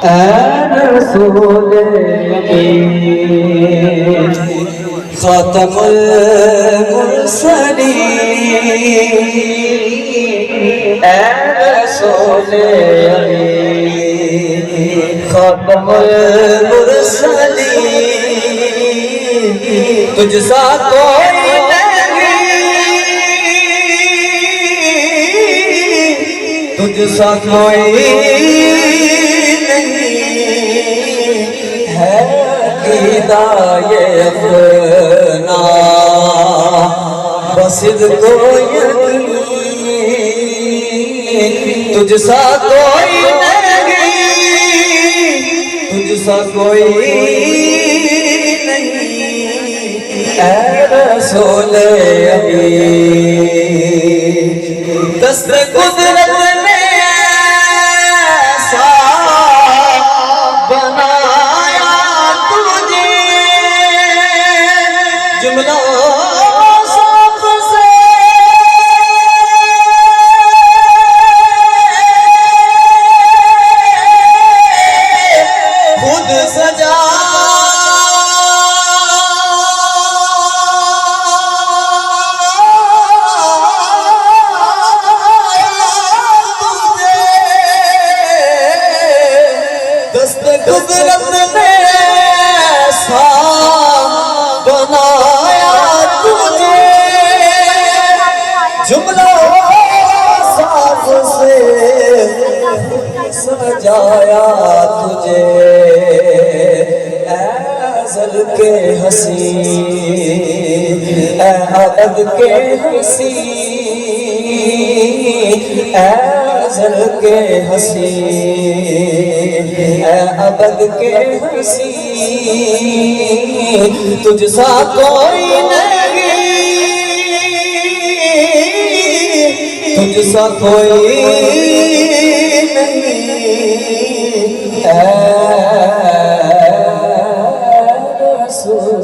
اے رسول امین خاتم المرسلین اے رسول امین خاتم المرسلین تجھ سا کوئی تجھ سا کوئی نہیں ہے ہدایے اپنا بصدق و یقین تجھ سا کوئی نہیں تجھ سا کوئی نہیں اے رسول امین دست قدرت قدرت نے ایسا بنایا تجھے جملہ ساز سے سجایا تجھے اے ازل کے حسین اے ابد کے حسین اے ازل کے حسین اے ابد کے حسین تجھ سا کوئی نہیں تجھ سا کوئی نہیں اے رسول